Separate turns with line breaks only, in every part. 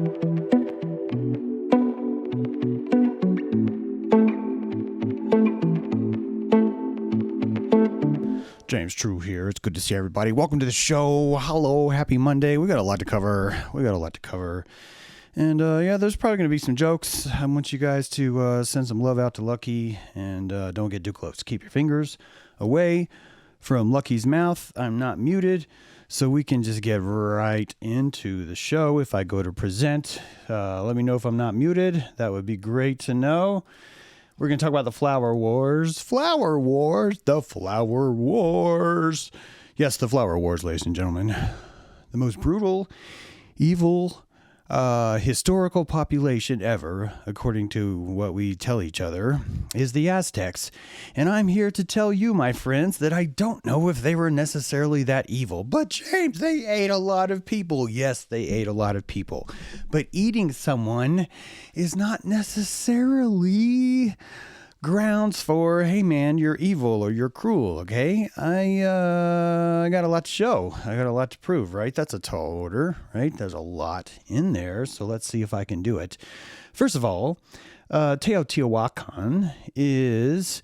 James True here. It's good to see everybody. Welcome to the show. Hello, happy Monday. We got a lot to cover. And yeah, there's probably going to be some jokes. I want you guys to send some love out to Lucky and don't get too close. Keep your fingers away from Lucky's mouth. I'm not muted, so we can just get right into the show. If I go to present, let me know if I'm not muted. That would be great to know. We're going to talk about the Flower Wars. The Flower Wars. Yes, the Flower Wars, ladies and gentlemen. The most brutal, evil, historical population ever, according to what we tell each other, is the Aztecs. And I'm here to tell you, my friends, that I don't know if they were necessarily that evil. But James, they ate a lot of people. Yes, they ate a lot of people. But eating someone is not necessarily grounds for, hey man, you're evil or you're cruel, okay? I got a lot to show. I got a lot to prove, right? That's a tall order, right? There's a lot in there, so let's see if I can do it. First of all, Teotihuacan is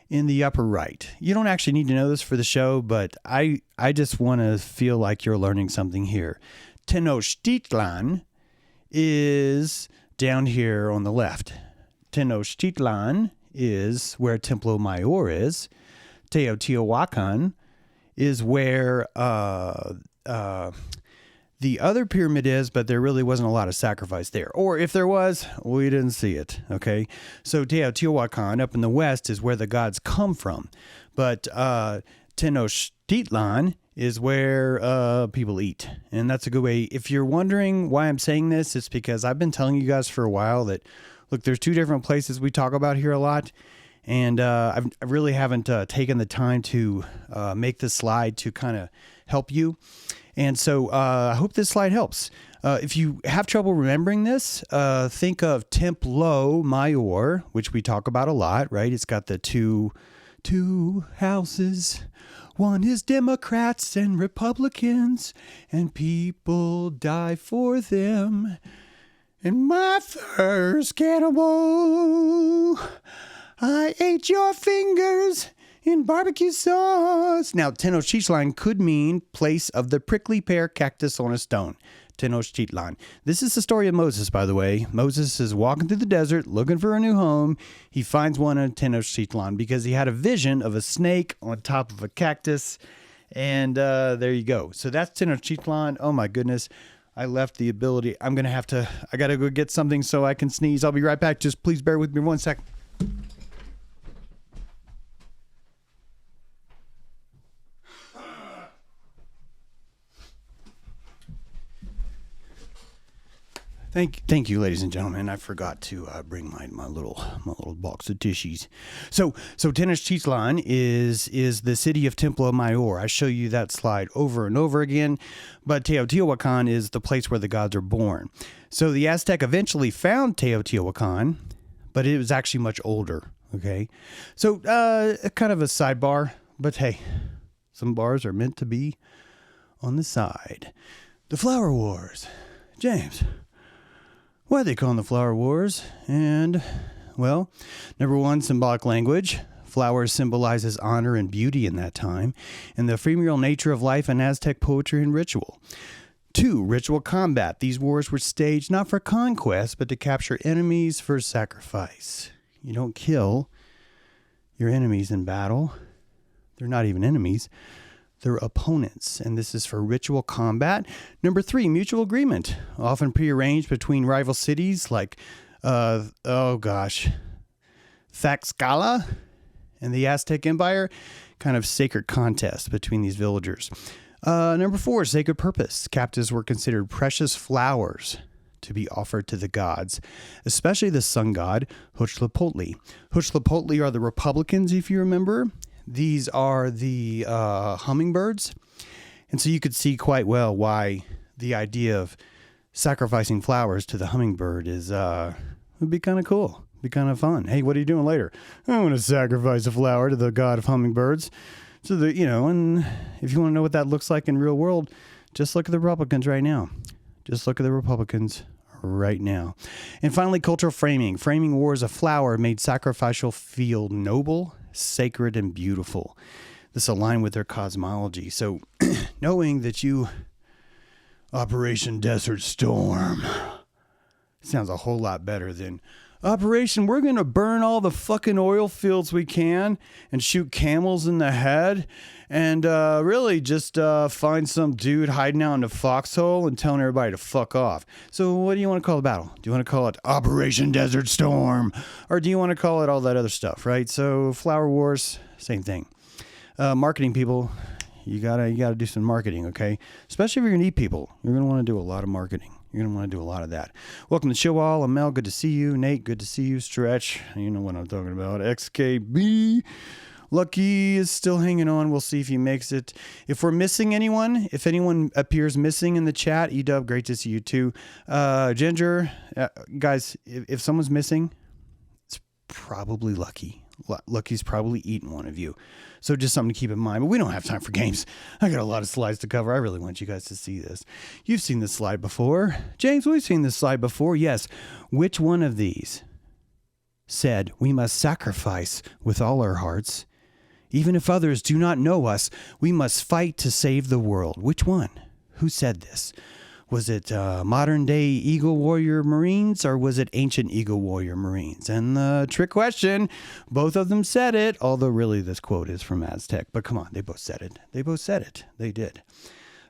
in the upper right. You don't actually need to know this for the show, but I just want to feel like you're learning something here. Tenochtitlan is down here on the left. Tenochtitlan is where Templo Mayor is. Teotihuacan is where the other pyramid is, but there really wasn't a lot of sacrifice there. Or if there was, we didn't see it, okay? So Teotihuacan up in the west is where the gods come from. But Tenochtitlan is where people eat. And that's a good way. If you're wondering why I'm saying this, it's because I've been telling you guys for a while that, look, there's two different places we talk about here a lot, and I really haven't taken the time to make this slide to kind of help you. And so I hope this slide helps. If you have trouble remembering this, think of Templo Mayor, which we talk about a lot, right? It's got the two houses. One is Democrats and Republicans, and people die for them. And my first cannibal, I ate your fingers in barbecue sauce. Now, Tenochtitlan could mean place of the prickly pear cactus on a stone. Tenochtitlan. This is the story of Moses, by the way. Moses is walking through the desert looking for a new home. He finds one in Tenochtitlan because he had a vision of a snake on top of a cactus. And there you go. So that's Tenochtitlan. Oh, my goodness. I left the ability. I got to go get something so I can sneeze. I'll be right back. Just please bear with me 1 second. Thank you, ladies and gentlemen. I forgot to bring my little box of tissues. So Tenochtitlan is the city of Templo Mayor. I show you that slide over and over again, but Teotihuacan is the place where the gods are born. So the Aztec eventually found Teotihuacan, but it was actually much older. Okay, so kind of a sidebar, but hey, some bars are meant to be on the side. The Flower Wars, James. Why are they calling the Flower Wars? And, well, number one, symbolic language. Flowers symbolizes honor and beauty in that time, and the ephemeral nature of life in Aztec poetry and ritual. 2, ritual combat. These wars were staged not for conquest, but to capture enemies for sacrifice. You don't kill your enemies in battle. They're not even enemies. They're opponents, and this is for ritual combat. Number 3, mutual agreement, often prearranged between rival cities like, Tlaxcala and the Aztec Empire, kind of sacred contest between these villagers. Number 4, sacred purpose. Captives were considered precious flowers to be offered to the gods, especially the sun god, Huitzilopochtli. Huitzilopochtli are the Republicans, if you remember. These are the hummingbirds. And so you could see quite well why the idea of sacrificing flowers to the hummingbird would be kind of cool. Be kind of fun. Hey, what are you doing later? I want to sacrifice a flower to the god of hummingbirds. So and if you want to know what that looks like in real world, just look at the Republicans right now. Just look at the Republicans right now. And finally, cultural framing. Framing war as a flower made sacrificial feel noble, sacred, and beautiful. This aligned with their cosmology. So knowing that you, Operation Desert Storm, sounds a whole lot better than Operation, we're going to burn all the fucking oil fields we can and shoot camels in the head and really just find some dude hiding out in a foxhole and telling everybody to fuck off. So what do you want to call the battle? Do you want to call it Operation Desert Storm? Or do you want to call it all that other stuff, right? So Flower Wars, same thing. Marketing people, you gotta do some marketing, okay? Especially if you're going to eat people. You're going to want to do a lot of marketing. You're going to want to do a lot of that. Welcome to the show, all. I'm Mel. Good to see you. Nate, good to see you. Stretch, you know what I'm talking about. XKB. Lucky is still hanging on. We'll see if he makes it. If we're missing anyone, if anyone appears missing in the chat, E-Dub, great to see you too. Ginger, guys, if someone's missing, it's probably Lucky. Lucky's probably eaten one of you. So just something to keep in mind. But we don't have time for games. I got a lot of slides to cover. I really want you guys to see this. You've seen this slide before. James, we've seen this slide before. Yes. Which one of these said we must sacrifice with all our hearts? Even if others do not know us, we must fight to save the world. Which one? Who said this? Was it modern day Eagle Warrior Marines or was it ancient Eagle Warrior Marines? And the trick question, both of them said it, although really this quote is from Aztec. But come on, they both said it. They both said it. They did.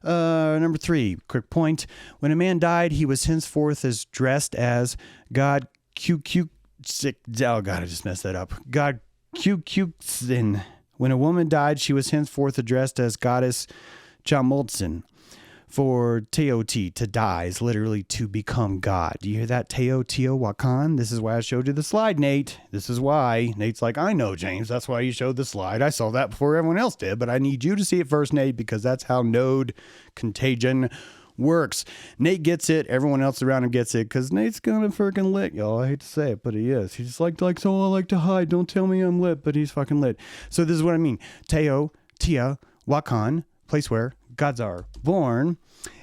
Number 3, quick point. When a man died, he was henceforth as dressed as God oh God, I just messed that up. God Kukuksin. When a woman died, she was henceforth addressed as Goddess Chamoltsin. For Teoti, to die, is literally to become God. Do you hear that? Teotihuacan? This is why I showed you the slide, Nate. This is why. Nate's like, I know, James. That's why you showed the slide. I saw that before everyone else did, but I need you to see it first, Nate, because that's how node contagion works. Nate gets it. Everyone else around him gets it, because Nate's gonna freaking lit, y'all. I hate to say it, but he is. He's like, so I like to hide. Don't tell me I'm lit, but he's fucking lit. So this is what I mean. Teotihuacan, place where gods are born.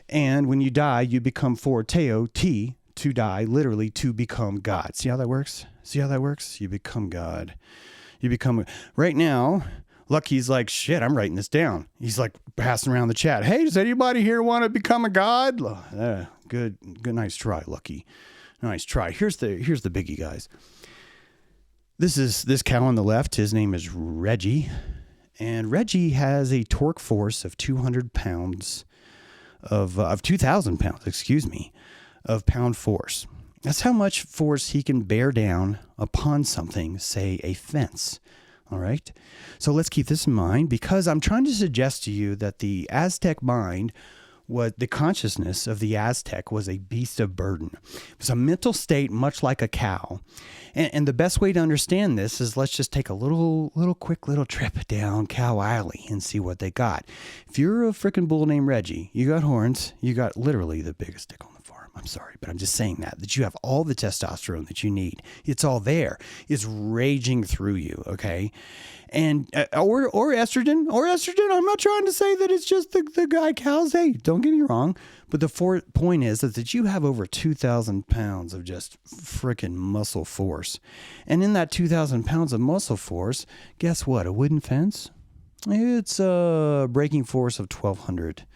And when you die, you become for Teo, T, to die, literally to become God. See how that works? See how that works? You become God. You become, right now, Lucky's like, shit, I'm writing this down. He's like passing around the chat. Hey, does anybody here want to become a God? Good, nice try, Lucky. Nice try. Here's the biggie, guys. This cow on the left, his name is Reggie. And Reggie has a torque force of 200 pounds of 2,000 pounds, of pound force. That's how much force he can bear down upon something, say a fence. All right. So let's keep this in mind because I'm trying to suggest to you that the Aztec mind the consciousness of the Aztec was a beast of burden. It was a mental state much like a cow. And the best way to understand this is let's just take a quick trip down Cow Alley and see what they got. If you're a freaking bull named Reggie, you got horns, you got literally the biggest dick on the farm. I'm sorry, but I'm just saying that you have all the testosterone that you need. It's all there. It's raging through you, okay? And or estrogen. I'm not trying to say that it's just the guy cows. Hey, don't get me wrong. But the point is that you have over 2,000 pounds of just freaking muscle force. And in that 2,000 pounds of muscle force, guess what? A wooden fence? It's a breaking force of 1,200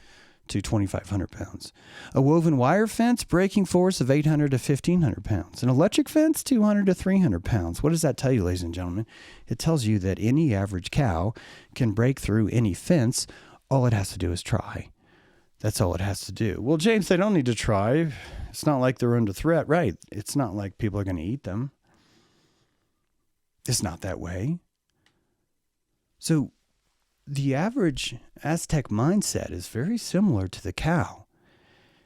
to 2,500 pounds. A woven wire fence, breaking force of 800 to 1,500 pounds. An electric fence, 200 to 300 pounds. What does that tell you, ladies and gentlemen? It tells you that any average cow can break through any fence. All it has to do is try. That's all it has to do. Well, James, they don't need to try. It's not like they're under threat, right? It's not like people are going to eat them. It's not that way. So the average Aztec mindset is very similar to the cow.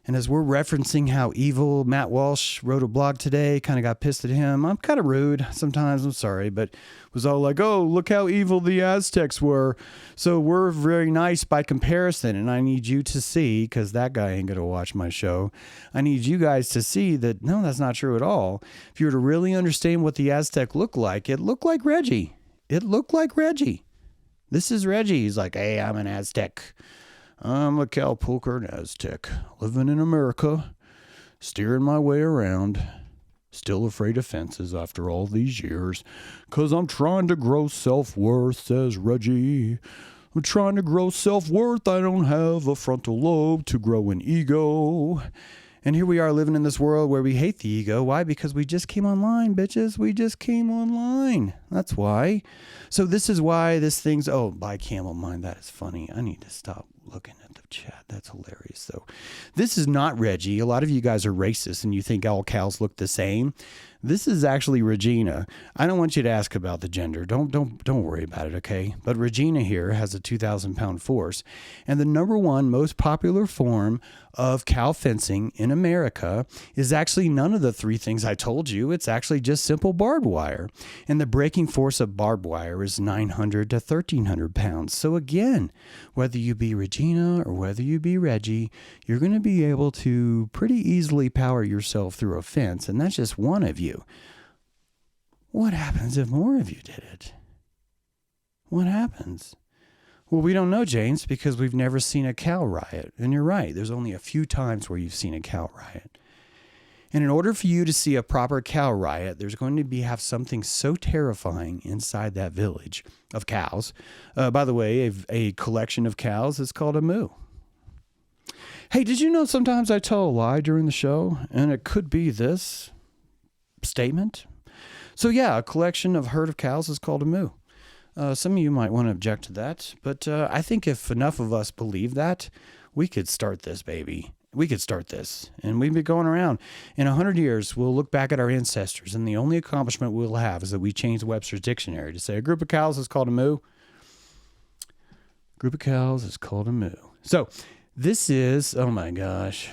And as we're referencing how evil Matt Walsh wrote a blog today, kind of got pissed at him. I'm kind of rude sometimes, I'm sorry, but was all like, oh, look how evil the Aztecs were. So we're very nice by comparison. And I need you to see, because that guy ain't going to watch my show. I need you guys to see that, no, that's not true at all. If you were to really understand what the Aztec looked like, it looked like Reggie. It looked like Reggie. This is Reggie. He's like, hey, I'm an Aztec. I'm a cowpoker and Aztec living in America. steering my way around. Still afraid of fences after all these years, 'cause I'm trying to grow self-worth, says Reggie. I'm trying to grow self-worth. I don't have a frontal lobe to grow an ego. And here we are living in this world where we hate the ego. Why? Because we just came online, bitches. We just came online. That's why. So this is why this thing's, oh, by camel mind. That is funny. I need to stop looking at the chat. That's hilarious. So this is not Reggie. A lot of you guys are racist and you think all cows look the same. This is actually Regina. I don't want you to ask about the gender. Don't worry about it, okay? But Regina here has a 2,000-pound force. And the number one most popular form of cow fencing in America is actually none of the three things I told you. It's actually just simple barbed wire. And the breaking force of barbed wire is 900 to 1,300 pounds. So again, whether you be Regina or whether you be Reggie, you're going to be able to pretty easily power yourself through a fence. And that's just one of you. What happens if more of you did it? What happens? Well, we don't know, James, because we've never seen a cow riot. And you're right. There's only a few times where you've seen a cow riot. And in order for you to see a proper cow riot, there's going to have something so terrifying inside that village of cows. By the way, a collection of cows is called a moo. Hey, did you know sometimes I tell a lie during the show? And it could be this statement. So yeah, a collection of herd of cows is called a moo. Some of you might want to object to that, but I think if enough of us believe that, we could start this, baby. We could start this, and we'd be going around. In 100 years, we'll look back at our ancestors, and the only accomplishment we'll have is that we changed Webster's dictionary to say a group of cows is called a moo. Group of cows is called a moo. So this is, oh my gosh.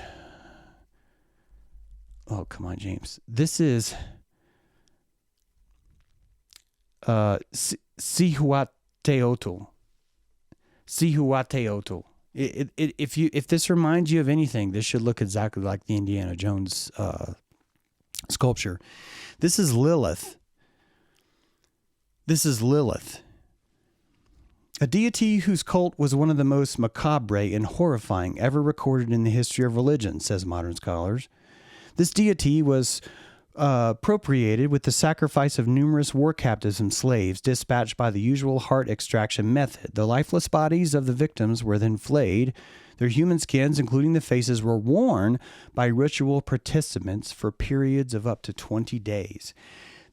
Oh, come on, James. This is Cihuateotl. Cihuateotl. If this reminds you of anything, this should look exactly like the Indiana Jones sculpture. This is Lilith. This is Lilith, a deity whose cult was one of the most macabre and horrifying ever recorded in the history of religion, says modern scholars. This deity was appropriated with the sacrifice of numerous war captives and slaves dispatched by the usual heart extraction method. The lifeless bodies of the victims were then flayed. Their human skins, including the faces, were worn by ritual participants for periods of up to 20 days.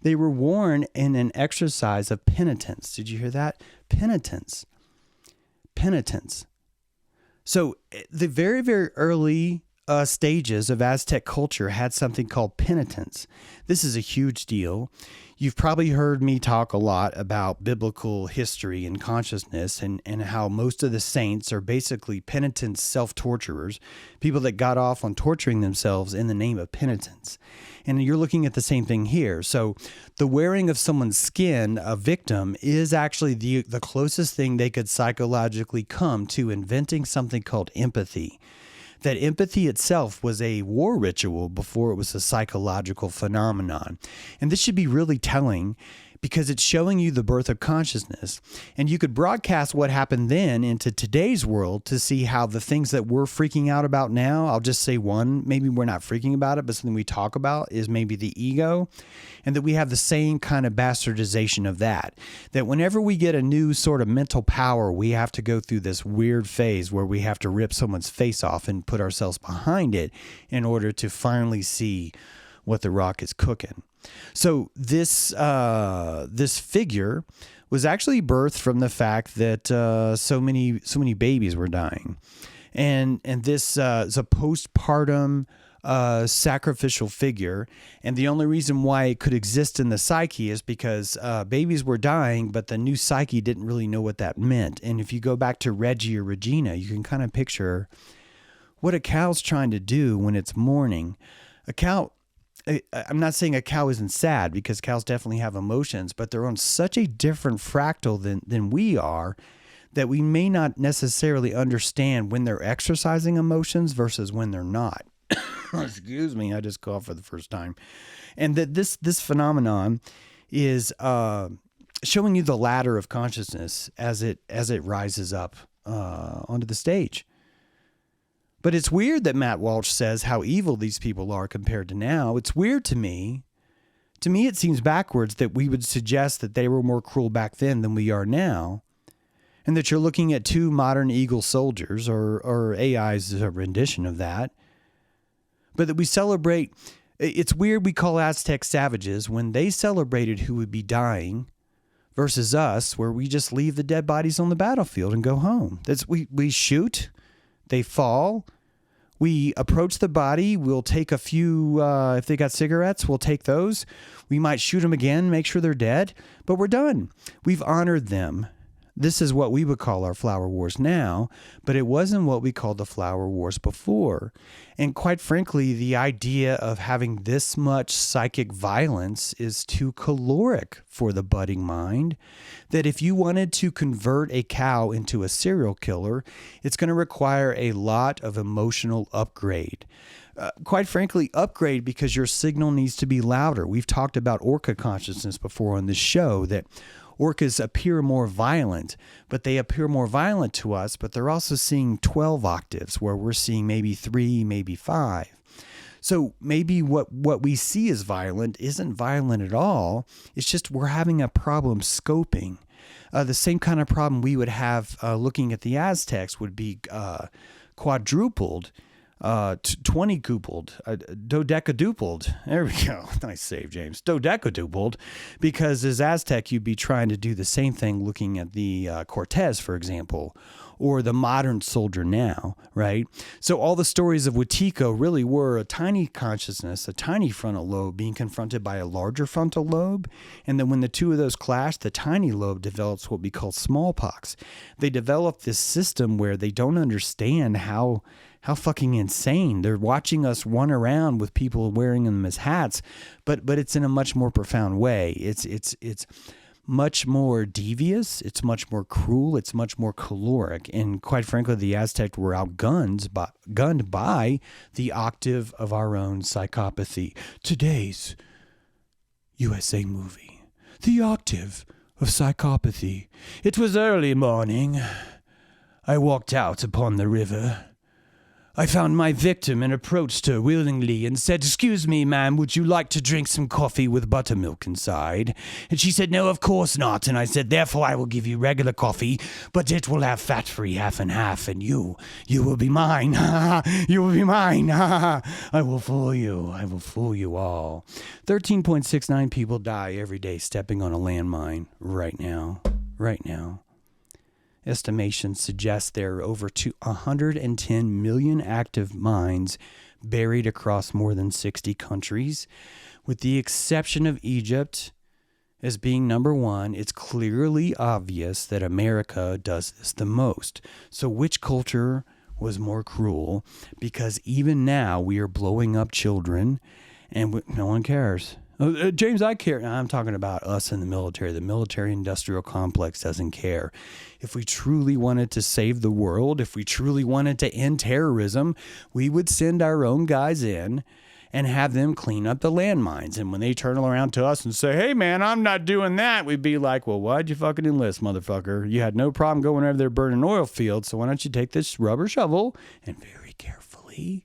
They were worn in an exercise of penitence. Did you hear that? Penitence. Penitence. So the very, very early stages of Aztec culture had something called penitence. This is a huge deal. You've probably heard me talk a lot about biblical history and consciousness and how most of the saints are basically penitent self-torturers, people that got off on torturing themselves in the name of penitence. And you're looking at the same thing here. So the wearing of someone's skin, a victim, is actually the closest thing they could psychologically come to inventing something called empathy. That empathy itself was a war ritual before it was a psychological phenomenon. And this should be really telling because it's showing you the birth of consciousness. And you could broadcast what happened then into today's world to see how the things that we're freaking out about now, I'll just say one, maybe we're not freaking about it, but something we talk about is maybe the ego, and that we have the same kind of bastardization of that. That whenever we get a new sort of mental power, we have to go through this weird phase where we have to rip someone's face off and put ourselves behind it in order to finally see what the rock is cooking. So this figure was actually birthed from the fact that so many babies were dying, and this is a postpartum sacrificial figure, and the only reason why it could exist in the psyche is because babies were dying, but the new psyche didn't really know what that meant. And if you go back to Reggie or Regina, you can kind of picture what a cow's trying to do when it's mourning. A cow. I'm not saying a cow isn't sad, because cows definitely have emotions, but they're on such a different fractal than we are that we may not necessarily understand when they're exercising emotions versus when they're not. Excuse me, I just coughed for the first time. And that this phenomenon is showing you the ladder of consciousness as it rises up onto the stage. But it's weird that Matt Walsh says how evil these people are compared to now. It's weird to me. To me, it seems backwards that we would suggest that they were more cruel back then than we are now, and that you're looking at two modern eagle soldiers, or AI's a rendition of that, but that we celebrate. It's weird we call Aztec savages when they celebrated who would be dying versus us, where we just leave the dead bodies on the battlefield and go home. We shoot, they fall, we approach the body, we'll take a few, if they got cigarettes, we'll take those. We might shoot them again, make sure they're dead, but we're done. We've honored them. This is what we would call our flower wars now, but it wasn't what we called the flower wars before. And quite frankly, the idea of having this much psychic violence is too caloric for the budding mind, that if you wanted to convert a cow into a serial killer, it's going to require a lot of emotional upgrade. Quite frankly, upgrade because your signal needs to be louder. We've talked about orca consciousness before on this show, that orcas appear more violent, but they appear more violent to us, but they're also seeing 12 octaves where we're seeing maybe 3, maybe 5. So maybe what we see as violent isn't violent at all. It's just we're having a problem scoping. The same kind of problem we would have looking at the Aztecs would be quadrupled, 20-coupled, dodecadupled. There we go. Nice save, James. Dodecadupled, because as Aztec, you'd be trying to do the same thing looking at the Cortez, for example, or the modern soldier now, right? So all the stories of Wetiko really were a tiny consciousness, a tiny frontal lobe being confronted by a larger frontal lobe. And then when the two of those clash, the tiny lobe develops what we call smallpox. They develop this system where they don't understand how fucking insane. They're watching us run around with people wearing them as hats, but it's in a much more profound way. It's much more devious. It's much more cruel. It's much more caloric. And quite frankly, the Aztec were outgunned by the octave of our own psychopathy. Today's USA movie, The Octave of Psychopathy. It was early morning. I walked out upon the river. I found my victim and approached her willingly and said, "Excuse me, ma'am, would you like to drink some coffee with buttermilk inside?" And she said, "No, of course not." And I said, "Therefore I will give you regular coffee, but it will have fat-free half and half, and you will be mine. You will be mine. I will fool you. I will fool you all." 13.69 people die every day stepping on a landmine right now. Right now. Estimations suggest there are over 110 million active mines buried across more than 60 countries. With the exception of Egypt as being number one, it's clearly obvious that America does this the most. So which culture was more cruel? Because even now we are blowing up children and no one cares. James, I care. I'm talking about us in the military. The military-industrial complex doesn't care. If we truly wanted to save the world, if we truly wanted to end terrorism, we would send our own guys in and have them clean up the landmines. And when they turn around to us and say, "Hey, man, I'm not doing that," we'd be like, "Well, why'd you fucking enlist, motherfucker? You had no problem going over there burning oil fields, so why don't you take this rubber shovel and very carefully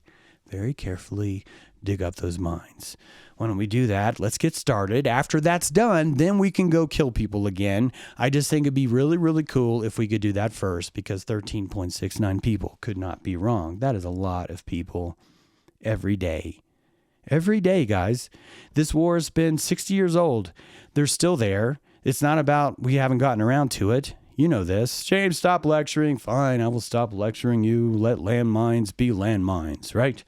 dig up those mines? Why don't we do that? Let's get started. After that's done, then we can go kill people again." I just think it'd be really, really cool if we could do that first, because 13.69 people could not be wrong. That is a lot of people every day. Every day, guys. This war has been 60 years old. They're still there. It's not about we haven't gotten around to it. You know this. "James, stop lecturing." Fine, I will stop lecturing you. Let landmines be landmines, right?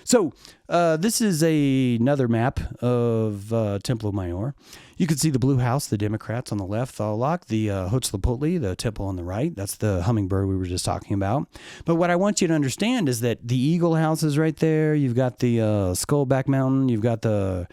So this is another map of Templo Mayor. You can see the Blue House, the Democrats on the left, Thalac, the Huitzilopotli, the temple on the right. That's the hummingbird we were just talking about. But what I want you to understand is that the Eagle House is right there. You've got the Skullback Mountain. You've got the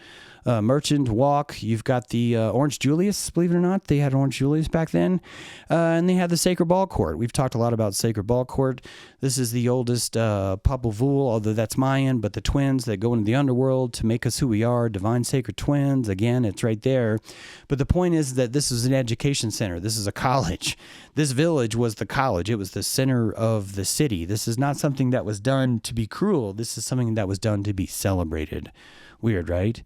Merchant Walk. You've got the Orange Julius, believe it or not. They had Orange Julius back then. And they had the Sacred Ball Court. We've talked a lot about Sacred Ball Court. This is the oldest Popol Vuh, although that's Mayan, but the twins, that go into the underworld to make us who we are, divine sacred twins. Again, it's right there. But the point is that this is an education center. This is a college. This village was the college. It was the center of the city. This is not something that was done to be cruel. This is something that was done to be celebrated. Weird, right?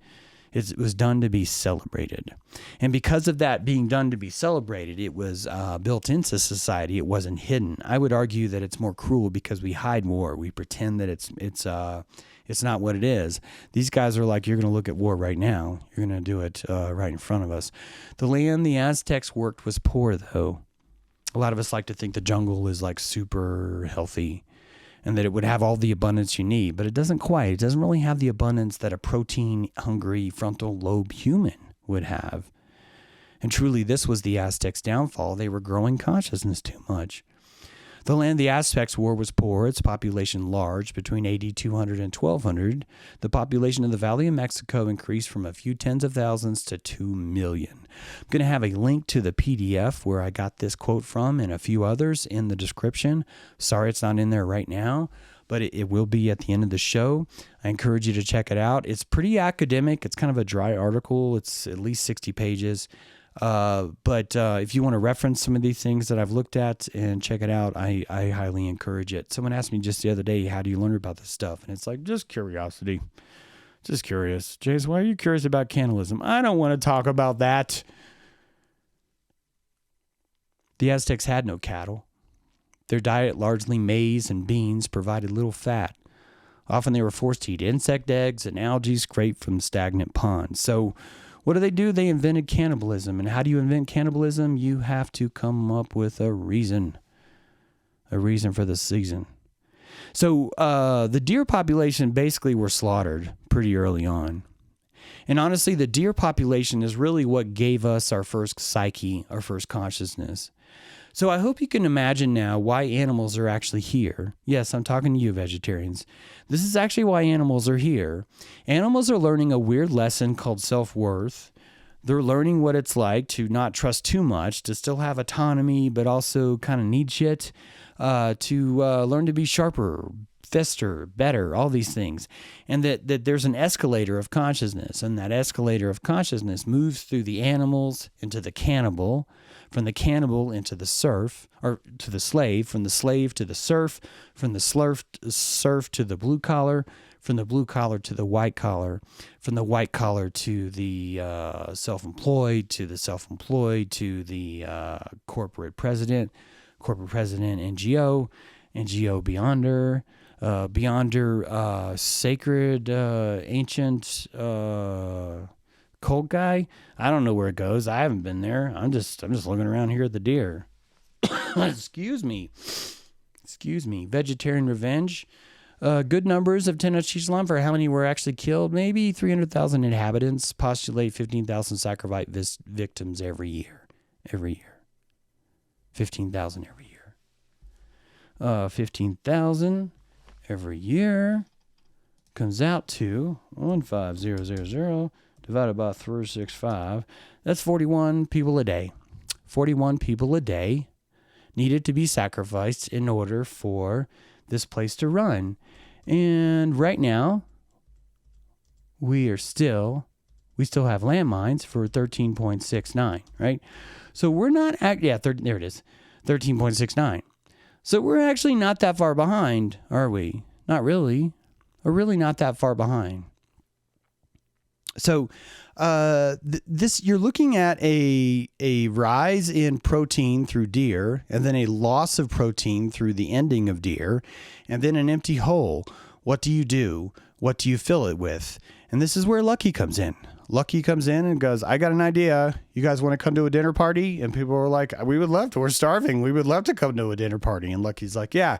It was done to be celebrated. And because of that being done to be celebrated, it was built into society. It wasn't hidden. I would argue that it's more cruel because we hide war. We pretend that it's not what it is. These guys are like, you're going to look at war right now. You're going to do it right in front of us. The land the Aztecs worked was poor, though. A lot of us like to think the jungle is like super healthy, and that it would have all the abundance you need, but it doesn't quite. It doesn't really have the abundance that a protein-hungry frontal lobe human would have. And truly, this was the Aztecs' downfall. They were growing consciousness too much. The land the Aztecs were was poor, its population large. Between AD 200 and 1200, the population of the Valley of Mexico increased from a few tens of thousands to 2 million. I'm going to have a link to the PDF where I got this quote from and a few others in the description. Sorry it's not in there right now, but it will be at the end of the show. I encourage you to check it out. It's pretty academic. It's kind of a dry article. It's at least 60 pages. But if you want to reference some of these things that I've looked at and check it out, I highly encourage it. Someone asked me just the other day, how do you learn about this stuff? And it's like, just curiosity. Just curious. Jace, why are you curious about cannibalism? I don't want to talk about that. The Aztecs had no cattle. Their diet, largely maize and beans, provided little fat. Often they were forced to eat insect eggs and algae scraped from stagnant ponds. So what do? They invented cannibalism. And how do you invent cannibalism? You have to come up with a reason for the season. So the deer population basically were slaughtered pretty early on. And honestly, the deer population is really what gave us our first psyche, our first consciousness. So I hope you can imagine now why animals are actually here. Yes, I'm talking to you, vegetarians. This is actually why animals are here. Animals are learning a weird lesson called self-worth. They're learning what it's like to not trust too much, to still have autonomy, but also kind of need shit, to learn to be sharper, faster, better, all these things. And that there's an escalator of consciousness, and that escalator of consciousness moves through the animals into the cannibal, from the cannibal into the serf, or to the slave, from the slave to the serf, from the serf to the blue collar, from the blue collar to the white collar, from the white collar to the self-employed, to the self-employed, to the corporate president, NGO, beyonder, sacred, ancient, cult guy. I don't know where it goes. I haven't been there. I'm just looking around here at the deer. Excuse me. Vegetarian revenge. Good numbers of Tenochtitlan for how many were actually killed. Maybe 300,000 inhabitants. Postulate 15,000 sacrifice victims every year. 15,000 every year. 15,000 every year comes out to 15000 divided by 365. That's 41 people a day. 41 people a day needed to be sacrificed in order for this place to run. And right now, we still have landmines for 13.69, right? So we're not, there it is, 13.69. So we're actually not that far behind, are we? Not really. We're really not that far behind. So you're looking at a rise in protein through deer, and then a loss of protein through the ending of deer, and then an empty hole. What do you do? What do you fill it with? And this is where Lucky comes in. Lucky comes in and goes, I got an idea. You guys want to come to a dinner party? And people are like, we would love to. We're starving. We would love to come to a dinner party. And Lucky's like, yeah,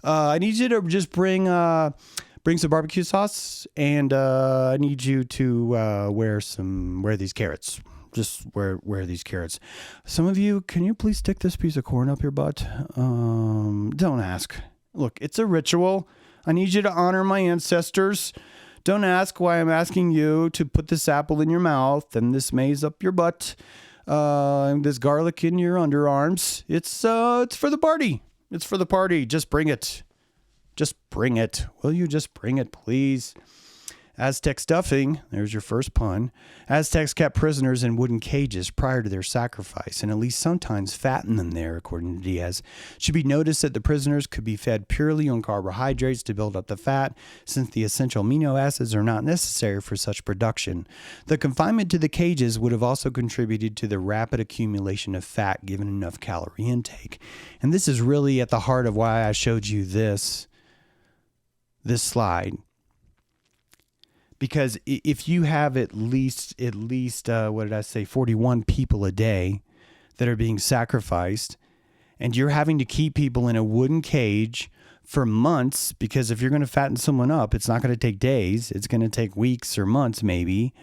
I need you to just bring some barbecue sauce, and I need you to wear these carrots. Just wear these carrots. Some of you, can you please stick this piece of corn up your butt? Don't ask. Look, it's a ritual. I need you to honor my ancestors. Don't ask why I'm asking you to put this apple in your mouth and this maize up your butt, and this garlic in your underarms. It's for the party. It's for the party. Just bring it. Just bring it. Will you just bring it, please? Aztec stuffing, there's your first pun. Aztecs kept prisoners in wooden cages prior to their sacrifice, and at least sometimes fattened them there, according to Diaz. It should be noticed that the prisoners could be fed purely on carbohydrates to build up the fat, since the essential amino acids are not necessary for such production. The confinement to the cages would have also contributed to the rapid accumulation of fat given enough calorie intake. And this is really at the heart of why I showed you this slide. Because if you have at least, what did I say, 41 people a day that are being sacrificed, and you're having to keep people in a wooden cage for months, because if you're going to fatten someone up, it's not going to take days. It's going to take weeks or months maybe.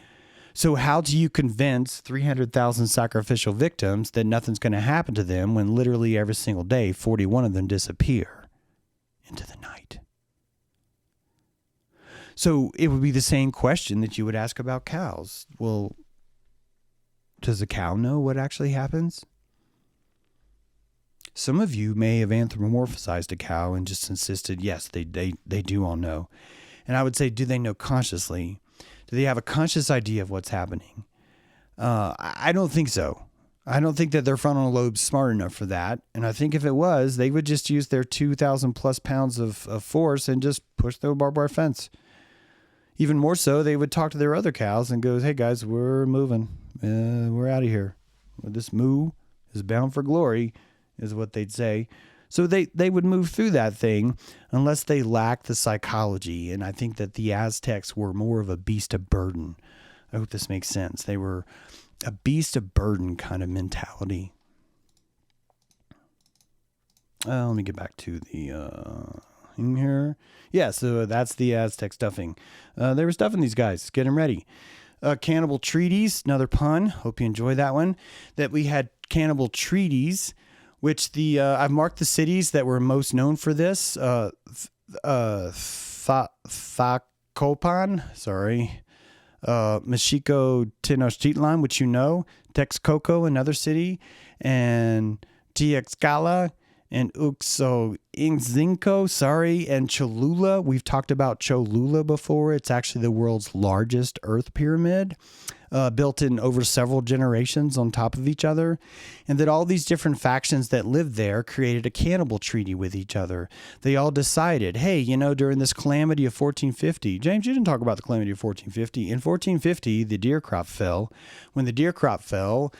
So how do you convince 300,000 sacrificial victims that nothing's going to happen to them when literally every single day, 41 of them disappear into the night? So it would be the same question that you would ask about cows. Well, does a cow know what actually happens? Some of you may have anthropomorphized a cow and just insisted, yes, they do all know. And I would say, do they know consciously? Do they have a conscious idea of what's happening? I don't think so. I don't think that their frontal lobe's smart enough for that. And I think if it was, they would just use their 2,000 plus pounds of force and just push the barbed wire fence. Even more so, they would talk to their other cows and go, hey guys, we're moving. We're out of here. This moo is bound for glory, is what they'd say. So they would move through that thing unless they lacked the psychology. And I think that the Aztecs were more of a beast of burden. I hope this makes sense. They were a beast of burden kind of mentality. Let me get back to the in here. Yeah, so that's the Aztec stuffing. They were stuffing these guys. Get them ready. Cannibal treaties, another pun. Hope you enjoy that one. That we had cannibal treaties, which I've marked the cities that were most known for this. Thacopan, sorry. Mexico Tenochtitlan, which you know. Texcoco, another city. And Tlaxcala. And Uxoinzinco, and Cholula. We've talked about Cholula before. It's actually the world's largest earth pyramid, built in over several generations on top of each other. And that all these different factions that lived there created a cannibal treaty with each other. They all decided, hey, during this calamity of 1450, James, you didn't talk about the calamity of 1450. In 1450, the deer crop fell. When the deer crop fell,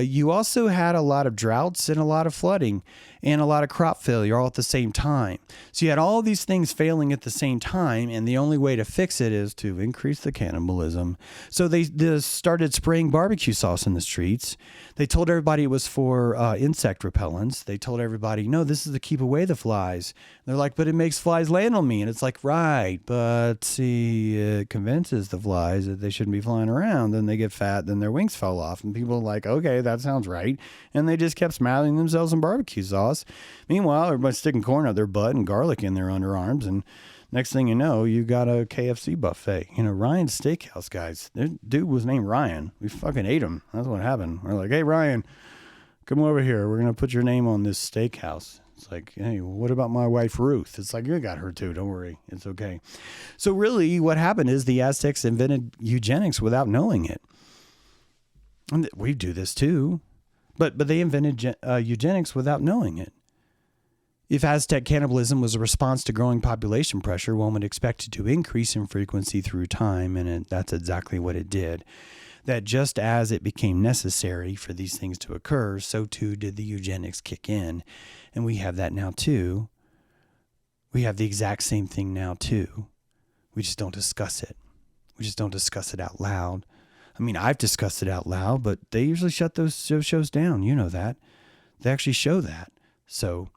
you also had a lot of droughts and a lot of flooding and a lot of crop failure all at the same time. So you had all these things failing at the same time, and the only way to fix it is to increase the cannibalism. So they started spraying barbecue sauce in the streets. They told everybody it was for insect repellents. They told everybody, no, this is to keep away the flies. And they're like, but it makes flies land on me. And it's like, right, but see, it convinces the flies that they shouldn't be flying around. Then they get fat, then their wings fall off. And people are like, okay, that sounds right. And they just kept smothering themselves in barbecue sauce. Meanwhile, everybody's sticking corn out their butt and garlic in their underarms. And next thing you know, you got a KFC buffet. Ryan's Steakhouse, guys. Their dude was named Ryan. We fucking ate him. That's what happened. We're like, hey, Ryan, come over here. We're going to put your name on this steakhouse. It's like, hey, what about my wife, Ruth? It's like, you got her too. Don't worry. It's okay. So really what happened is the Aztecs invented eugenics without knowing it. And we do this too. But they invented eugenics without knowing it. If Aztec cannibalism was a response to growing population pressure, one would expect it to increase in frequency through time, and that's exactly what it did. That just as it became necessary for these things to occur, so too did the eugenics kick in. And we have that now too. We have the exact same thing now too. We just don't discuss it. We just don't discuss it out loud. I mean, I've discussed it out loud, but they usually shut those shows down. You know that. They actually show that. So,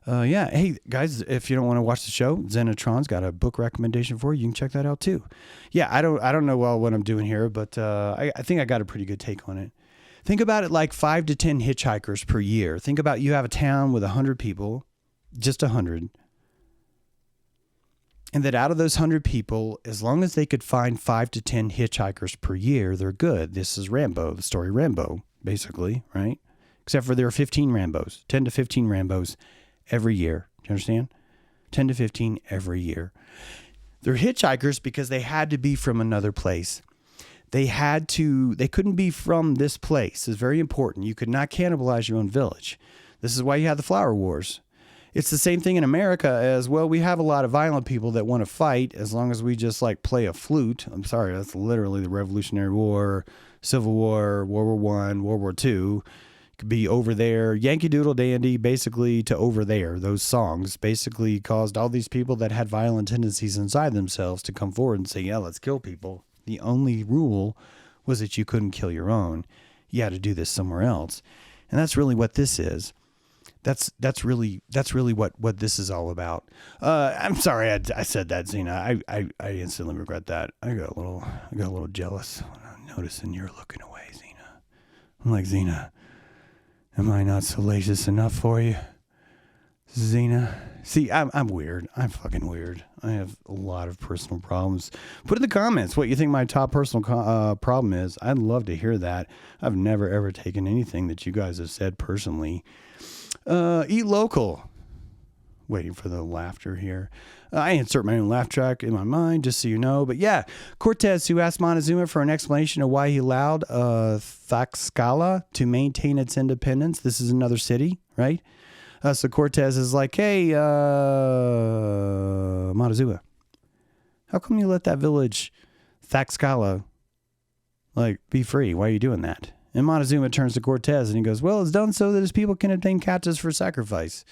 yeah. Hey, guys, if you don't want to watch the show, Zenatron's got a book recommendation for you. You can check that out too. Yeah, I don't know well what I'm doing here, but I think I got a pretty good take on it. Think about it like 5 to 10 hitchhikers per year. Think about you have a town with 100 people, just 100. And that out of those 100 people, as long as they could find 5 to 10 hitchhikers per year, they're good. This is Rambo, the story Rambo, basically, right? Except for there are 15 Rambos, 10 to 15 Rambos every year. Do you understand? 10 to 15 every year. They're hitchhikers because they had to be from another place. They couldn't be from this place. It's very important. You could not cannibalize your own village. This is why you have the flower wars. It's the same thing in America as well. We have a lot of violent people that want to fight as long as we just like play a flute. I'm sorry, that's literally the Revolutionary War, Civil War, World War I, World War II. Could be over there, Yankee Doodle Dandy, basically to over there. Those songs basically caused all these people that had violent tendencies inside themselves to come forward and say, yeah, let's kill people. The only rule was that you couldn't kill your own. You had to do this somewhere else. And that's really what this is. That's really what this is all about. I'm sorry I said that, Xena. I instantly regret that. I got a little jealous when noticing you're looking away, Xena. I'm like, Xena, am I not salacious enough for you, Xena? See, I'm weird. I'm fucking weird. I have a lot of personal problems. Put in the comments what you think my top personal problem is. I'd love to hear that. I've never ever taken anything that you guys have said personally. Eat local. Waiting for the laughter here. I insert my own laugh track in my mind, just so you know. But yeah, Cortez, who asked Montezuma for an explanation of why he allowed Tlaxcala to maintain its independence. This is another city, right? So Cortez is like, hey, Montezuma, how come you let that village, Tlaxcala, like, be free? Why are you doing that? And Montezuma turns to Cortez and he goes, well, it's done so that his people can obtain captives for sacrifice.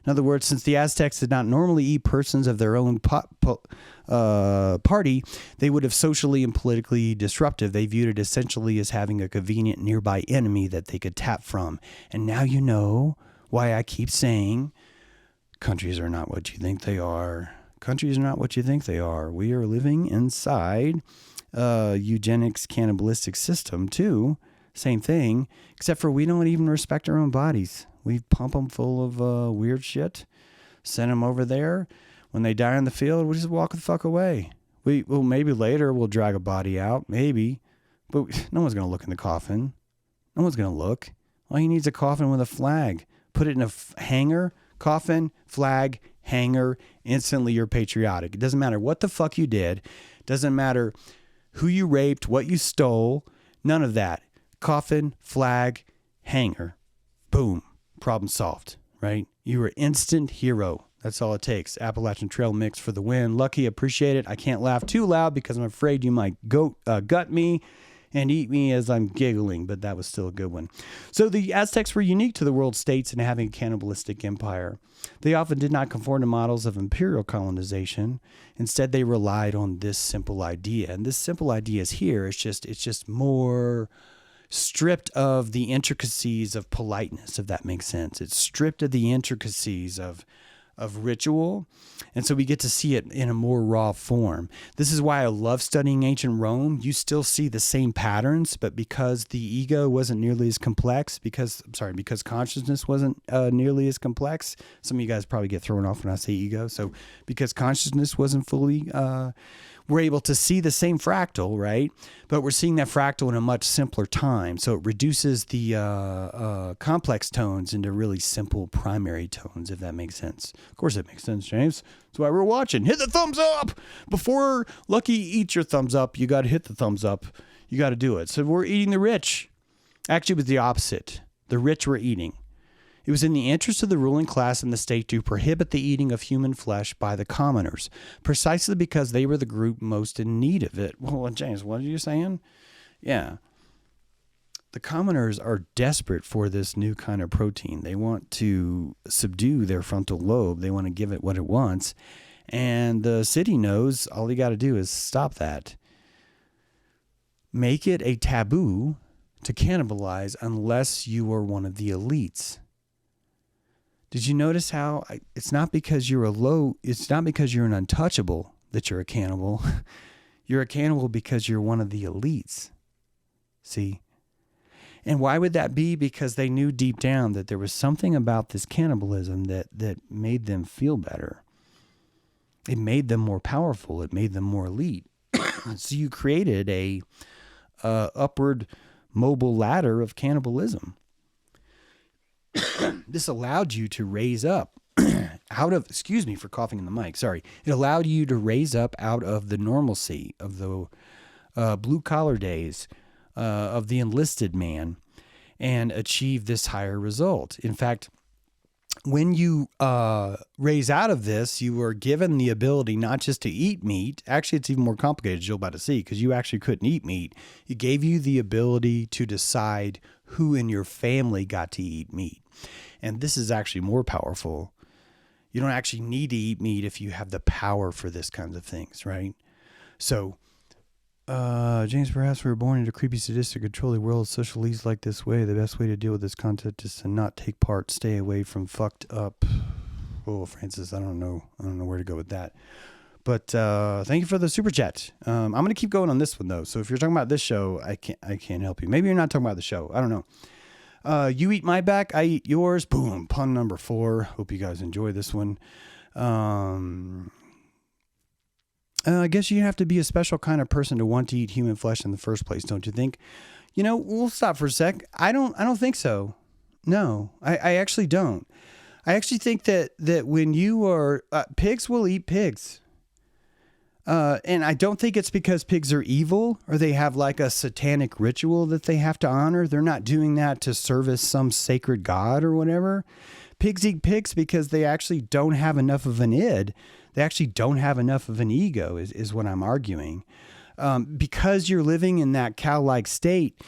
In other words, since the Aztecs did not normally eat persons of their own party, they would have socially and politically disruptive. They viewed it essentially as having a convenient nearby enemy that they could tap from. And now you know why I keep saying countries are not what you think they are. Countries are not what you think they are. We are living inside a eugenics cannibalistic system too. Same thing, except for we don't even respect our own bodies. We pump them full of weird shit, send them over there. When they die in the field, we just walk the fuck away. Well, maybe later we'll drag a body out, maybe, but no one's going to look in the coffin. No one's going to look. All he needs is a coffin with a flag. Put it in a hanger, coffin, flag, hanger. Instantly you're patriotic. It doesn't matter what the fuck you did. It doesn't matter who you raped, what you stole. None of that. Coffin, flag, hanger. Boom. Problem solved, right? You were instant hero. That's all it takes. Appalachian Trail mix for the win. Lucky, appreciate it. I can't laugh too loud because I'm afraid you might gut me and eat me as I'm giggling, but that was still a good one. So the Aztecs were unique to the world states in having a cannibalistic empire. They often did not conform to models of imperial colonization. Instead, they relied on this simple idea. And this simple idea is here. It's just more stripped of the intricacies of politeness, if that makes sense. It's stripped of the intricacies of ritual. And so we get to see it in a more raw form. This is why I love studying ancient Rome. You still see the same patterns, but because the ego wasn't nearly as complex, because consciousness wasn't nearly as complex. Some of you guys probably get thrown off when I say ego. So because consciousness wasn't fully, we're able to see the same fractal, right? But we're seeing that fractal in a much simpler time. So it reduces the complex tones into really simple primary tones, if that makes sense. Of course it makes sense, James. That's why we're watching. Hit the thumbs up! Before Lucky eats your thumbs up, you got to hit the thumbs up. You got to do it. So we're eating the rich. Actually, it was the opposite. The rich were eating. It was in the interest of the ruling class and the state to prohibit the eating of human flesh by the commoners, precisely because they were the group most in need of it. Well, James, what are you saying? Yeah. The commoners are desperate for this new kind of protein. They want to subdue their frontal lobe. They want to give it what it wants. And the city knows all you got to do is stop that. Make it a taboo to cannibalize unless you are one of the elites. Did you notice how it's not because you're an untouchable that you're a cannibal. You're a cannibal because you're one of the elites. See? And why would that be? Because they knew deep down that there was something about this cannibalism that made them feel better. It made them more powerful. It made them more elite. So you created a upward mobile ladder of cannibalism. This allowed you to raise up excuse me for coughing in the mic, sorry. It allowed you to raise up out of the normalcy of the blue collar days of the enlisted man and achieve this higher result. In fact, when you raise out of this, you are given the ability not just to eat meat. Actually, it's even more complicated, as you're about to see, because you actually couldn't eat meat. It gave you the ability to decide who in your family got to eat meat. And this is actually more powerful. You don't actually need to eat meat if you have the power for this kinds of things, right? So, James, perhaps we were born into a creepy, sadistic, controlling world. Social leads like this way. The best way to deal with this concept is to not take part, stay away from fucked up. Oh, Francis, I don't know where to go with that. But thank you for the super chat. I'm going to keep going on this one, though. So if you're talking about this show, I can't help you. Maybe you're not talking about the show. I don't know. You eat my back, I eat yours. Boom. Pun number 4. Hope you guys enjoy this one. I guess you have to be a special kind of person to want to eat human flesh in the first place, don't you think? You know, we'll stop for a sec. I don't think so. No, I actually don't. I actually think that when you are, pigs will eat pigs. And I don't think it's because pigs are evil or they have like a satanic ritual that they have to honor. They're not doing that to service some sacred god or whatever. Pigs eat pigs because they actually don't have enough of an id. They actually don't have enough of an ego is what I'm arguing. Because you're living in that cow-like state,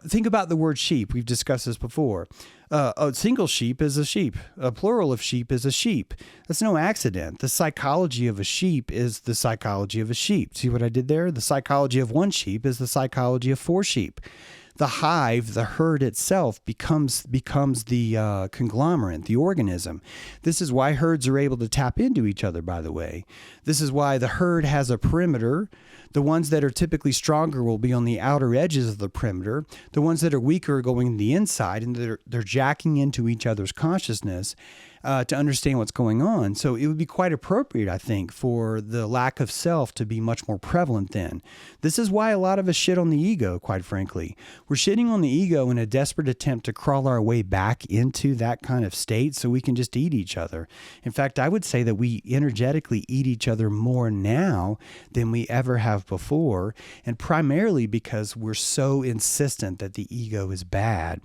think about the word sheep. We've discussed this before. A single sheep is a sheep. A plural of sheep is a sheep. That's no accident. The psychology of a sheep is the psychology of a sheep. See what I did there? The psychology of one sheep is the psychology of 4 sheep. The hive, the herd itself becomes the conglomerate, the organism. This is why herds are able to tap into each other, by the way. This is why the herd has a perimeter. The ones that are typically stronger will be on the outer edges of the perimeter. The ones that are weaker are going to the inside, and they're jacking into each other's consciousness to understand what's going on. So it would be quite appropriate, I think, for the lack of self to be much more prevalent then. This is why a lot of us shit on the ego, quite frankly. We're shitting on the ego in a desperate attempt to crawl our way back into that kind of state so we can just eat each other. In fact, I would say that we energetically eat each other more now than we ever have before, and primarily because we're so insistent that the ego is bad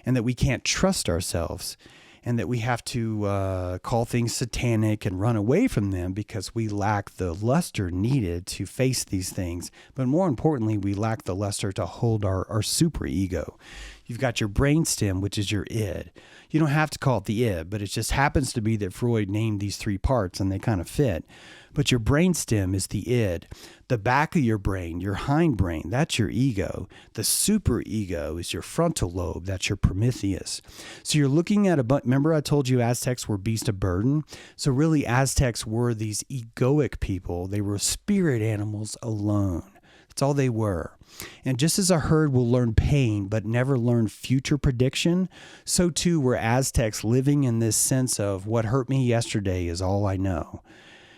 and that we can't trust ourselves, and that we have to call things satanic and run away from them because we lack the luster needed to face these things. But more importantly, we lack the luster to hold our super ego. You've got your brainstem, which is your id. You don't have to call it the id, but it just happens to be that Freud named these 3 parts and they kind of fit. But your brainstem is the id. The back of your brain, your hindbrain, that's your ego. The super ego is your frontal lobe. That's your Prometheus. So you're looking at remember I told you Aztecs were beasts of burden? So really Aztecs were these egoic people. They were spirit animals alone. That's all they were. And just as a herd will learn pain but never learn future prediction, so too were Aztecs living in this sense of what hurt me yesterday is all I know.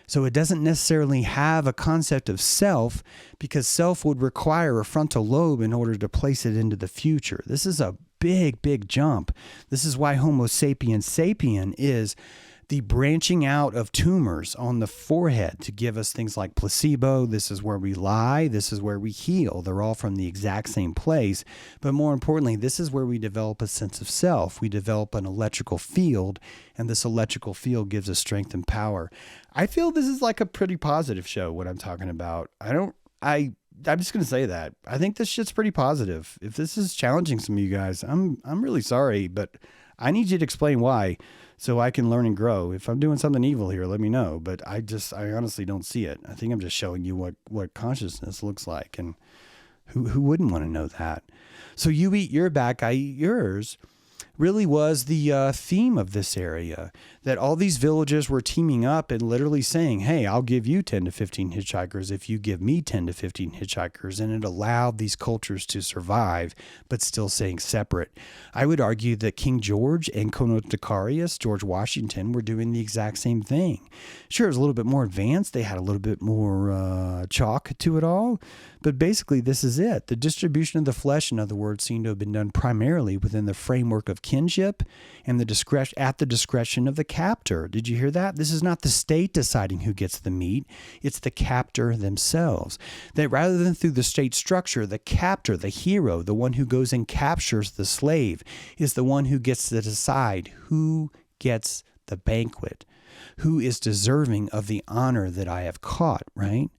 So it doesn't necessarily have a concept of self because self would require a frontal lobe in order to place it into the future. This is a big, big jump. This is why Homo sapiens sapien is the branching out of tumors on the forehead to give us things like placebo. This is where we lie. This is where we heal. They're all from the exact same place. But more importantly, this is where we develop a sense of self. We develop an electrical field, and this electrical field gives us strength and power. I feel this is like a pretty positive show, what I'm talking about. I'm just going to say that. I think this shit's pretty positive. If this is challenging some of you guys, I'm really sorry, but I need you to explain why so I can learn and grow. If I'm doing something evil here, let me know. But I honestly don't see it. I think I'm just showing you what consciousness looks like. And who wouldn't want to know that? So you eat your back, I eat yours really was the theme of this area, that all these villages were teaming up and literally saying, hey, I'll give you 10 to 15 hitchhikers if you give me 10 to 15 hitchhikers. And it allowed these cultures to survive, but still staying separate. I would argue that King George and Conotacarius, George Washington, were doing the exact same thing. Sure, it was a little bit more advanced. They had a little bit more chalk to it all. But basically, this is it. The distribution of the flesh, in other words, seemed to have been done primarily within the framework of kinship and at the discretion of the captor. Did you hear that? This is not the state deciding who gets the meat. It's the captor themselves. That rather than through the state structure, the captor, the hero, the one who goes and captures the slave, is the one who gets to decide who gets the banquet, who is deserving of the honor that I have caught, right?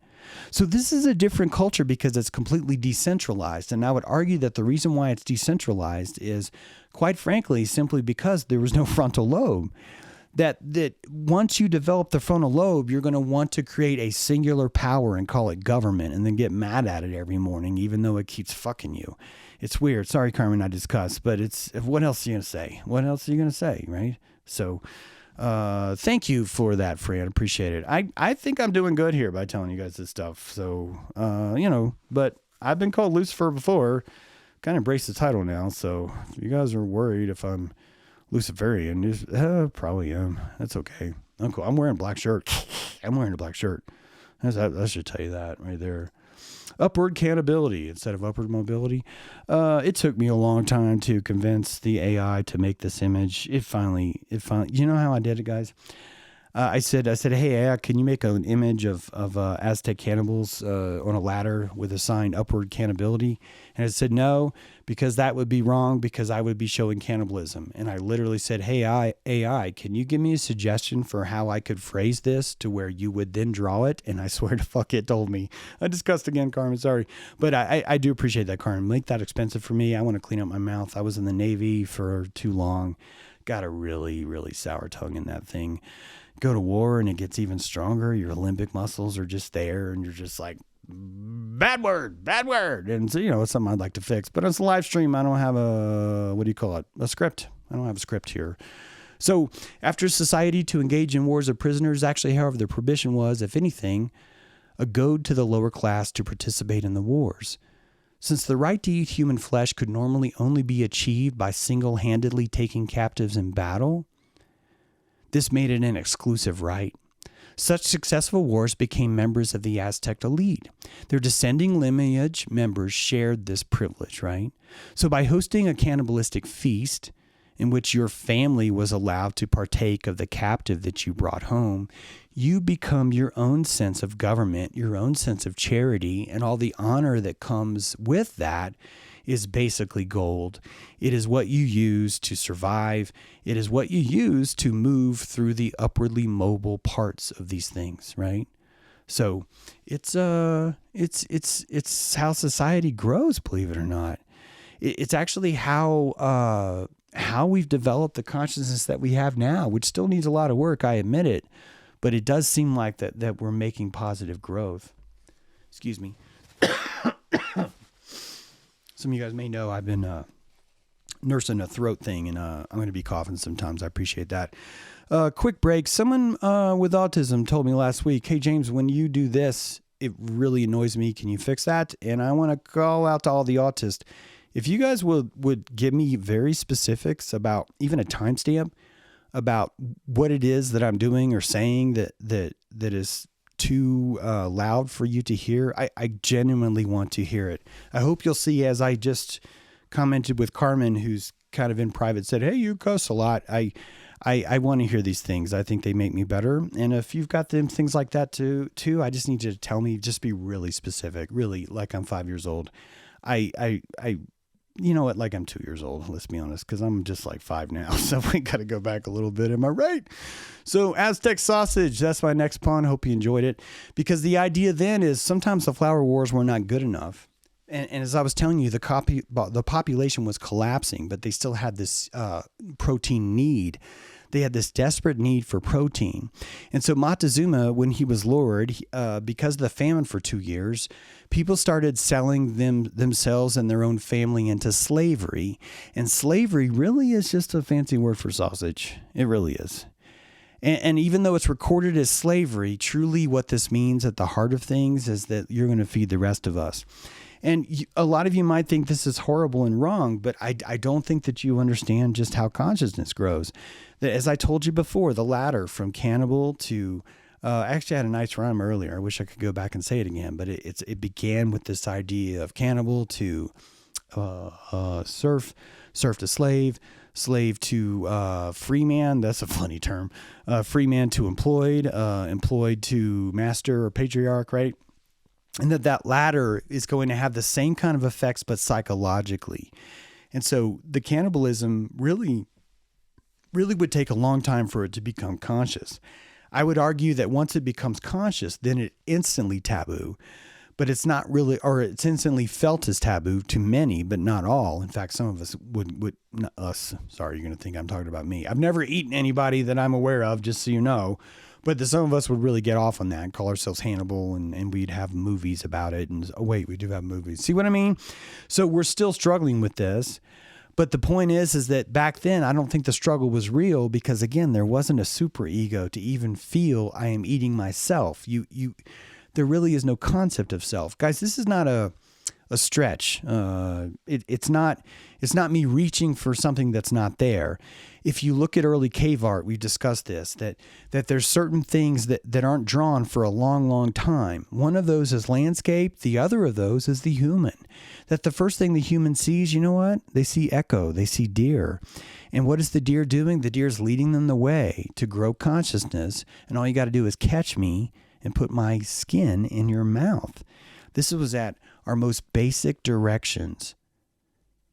So this is a different culture because it's completely decentralized. And I would argue that the reason why it's decentralized is, quite frankly, simply because there was no frontal lobe. That once you develop the frontal lobe, you're going to want to create a singular power and call it government and then get mad at it every morning, even though it keeps fucking you. It's weird. Sorry, Carmen, I just cussed, but what else are you going to say? What else are you going to say, right? So thank you for that, Fran. Appreciate it. I think I'm doing good here by telling you guys this stuff. So, but I've been called Lucifer before. Kind of embrace the title now. So if you guys are worried if I'm Luciferian, probably am. That's okay. I'm cool. I'm wearing a black shirt. I'm wearing a black shirt. I should tell you that right there. Upward cannibalism instead of upward mobility. It took me a long time to convince the AI to make this image. It finally, you know how I did it, guys? I said, hey, AI, can you make an image of Aztec cannibals on a ladder with a sign upward cannibalism? And it said no, because that would be wrong, because I would be showing cannibalism. And I literally said, hey, AI, can you give me a suggestion for how I could phrase this to where you would then draw it? And I swear to fuck, it told me. I discussed again, Carmen, sorry. But I do appreciate that, Carmen. Make that expensive for me. I want to clean up my mouth. I was in the Navy for too long. Got a really, really sour tongue in that thing. Go to war and it gets even stronger. Your limbic muscles are just there and you're just like, bad word. And so, it's something I'd like to fix. But it's a live stream. I don't have a script. I don't have a script here. So after society to engage in wars of prisoners, actually, however, the prohibition was, if anything, a goad to the lower class to participate in the wars. Since the right to eat human flesh could normally only be achieved by single-handedly taking captives in battle, this made it an exclusive right. Such successful wars became members of the Aztec elite. Their descending lineage members shared this privilege, right? So by hosting a cannibalistic feast in which your family was allowed to partake of the captive that you brought home, you become your own sense of government, your own sense of charity, and all the honor that comes with that is basically gold. It is what you use to survive. It is what you use to move through the upwardly mobile parts of these things, right? So it's how society grows, believe it or not. It's actually how we've developed the consciousness that we have now, which still needs a lot of work, I admit it, but it does seem like that we're making positive growth. Excuse me. Some of you guys may know I've been nursing a throat thing, and I'm going to be coughing sometimes. I appreciate that. Quick break. Someone with autism told me last week, hey, James, when you do this, it really annoys me. Can you fix that? And I want to call out to all the autists. If you guys would give me very specifics about even a timestamp about what it is that I'm doing or saying that is too loud for you to hear, I genuinely want to hear it. I hope you'll see, as I just commented with Carmen, who's kind of in private, said, hey, you cuss a lot. I want to hear these things. I think they make me better. And if you've got them things like that too, I just need you to tell me, just be really specific, really like I'm 5 years old. You know what? Like I'm 2 years old, let's be honest, because I'm just like 5 now. So we got to go back a little bit. Am I right? So Aztec sausage, that's my next pun. Hope you enjoyed it. Because the idea then is sometimes the flower wars were not good enough. And as I was telling you, the population was collapsing, but they still had this protein need. They had this desperate need for protein. And so Montezuma, when he was lured, because of the famine for 2 years, people started selling themselves and their own family into slavery. And slavery really is just a fancy word for sausage. It really is. And even though it's recorded as slavery, truly what this means at the heart of things is that you're going to feed the rest of us. And a lot of you might think this is horrible and wrong, but I don't think that you understand just how consciousness grows. That, as I told you before, the ladder from cannibal to actually I had a nice rhyme earlier. I wish I could go back and say it again, but it began with this idea of cannibal to serf to slave slave to free man. That's a funny term. Free man to employed, employed to master or patriarch, right? And that latter is going to have the same kind of effects, but psychologically. And so the cannibalism really would take a long time for it to become conscious. I would argue that once it becomes conscious, then it's instantly taboo. But it's not really, or it's instantly felt as taboo to many, but not all. In fact, some of us would not us, sorry, you're going to think I'm talking about me. I've never eaten anybody that I'm aware of, just so you know. But some of us would really get off on that and call ourselves Hannibal, and we'd have movies about it. And oh, wait, we do have movies. See what I mean? So we're still struggling with this. But the point is that back then, I don't think the struggle was real because, again, there wasn't a super ego to even feel I am eating myself. There really is no concept of self. Guys, this is not a stretch. It's not me reaching for something that's not there. If you look at early cave art, we've discussed this, that there's certain things that aren't drawn for a long, long time. One of those is landscape. The other of those is the human. That the first thing the human sees, you know what? They see echo. They see deer. And what is the deer doing? The deer's leading them the way to grow consciousness. And all you got to do is catch me and put my skin in your mouth. This was at our most basic directions.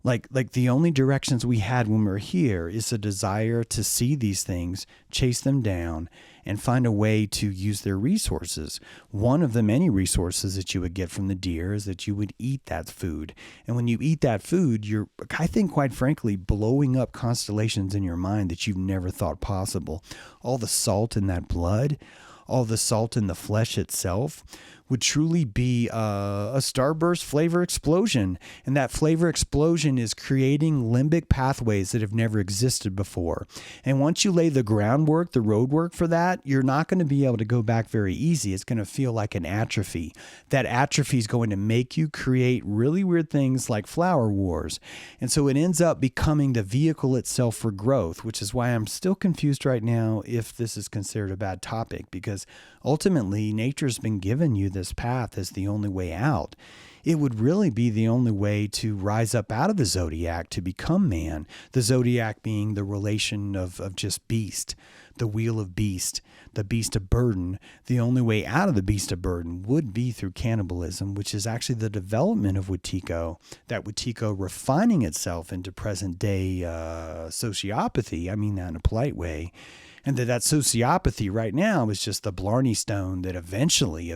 Like the only directions we had when we were here is a desire to see these things, chase them down, and find a way to use their resources. One of the many resources that you would get from the deer is that you would eat that food. And when you eat that food, you're, I think, quite frankly, blowing up constellations in your mind that you've never thought possible. All the salt in that blood, all the salt in the flesh itself would truly be a starburst flavor explosion. And that flavor explosion is creating limbic pathways that have never existed before. And once you lay the groundwork, the road work for that, you're not going to be able to go back very easy. It's going to feel like an atrophy. That atrophy is going to make you create really weird things like flower wars. And so it ends up becoming the vehicle itself for growth, which is why I'm still confused right now if this is considered a bad topic, because ultimately nature's been giving you this path as the only way out. It would really be the only way to rise up out of the zodiac to become man. The zodiac being the relation of just beast, the wheel of beast, the beast of burden. The only way out of the beast of burden would be through cannibalism, which is actually the development of Wetiko, that Wetiko refining itself into present day sociopathy. I mean that in a polite way. And that sociopathy right now is just the Blarney Stone that eventually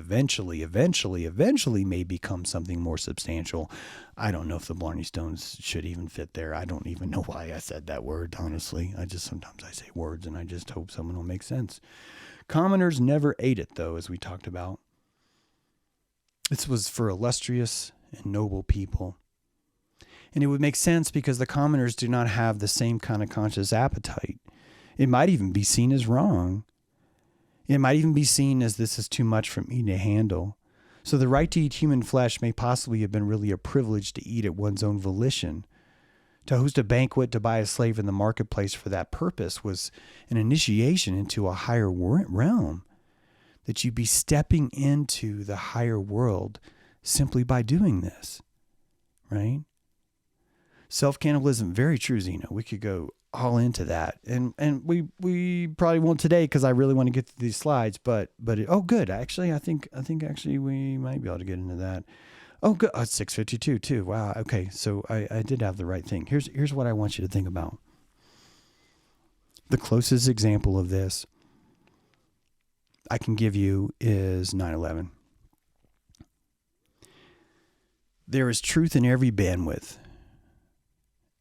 may become something more substantial. I don't know if the Blarney Stones should even fit there. I don't even know why I said that word, honestly. Sometimes I say words and I just hope someone will make sense. Commoners never ate it, though, as we talked about. This was for illustrious and noble people. And it would make sense because the commoners do not have the same kind of conscious appetite. It might even be seen as wrong. It might even be seen as this is too much for me to handle. So the right to eat human flesh may possibly have been really a privilege to eat at one's own volition. To host a banquet, to buy a slave in the marketplace for that purpose was an initiation into a higher realm. That you'd be stepping into the higher world simply by doing this, right? Self-cannibalism, very true, Zeno. We could go all into that, and we probably won't today because I really want to get to these slides. But oh, good. Actually, I think we might be able to get into that. Oh, good. Oh, it's 6:52 too. Wow. Okay, so I did have the right thing. Here's what I want you to think about. The closest example of this I can give you is 9/11. There is truth in every bandwidth.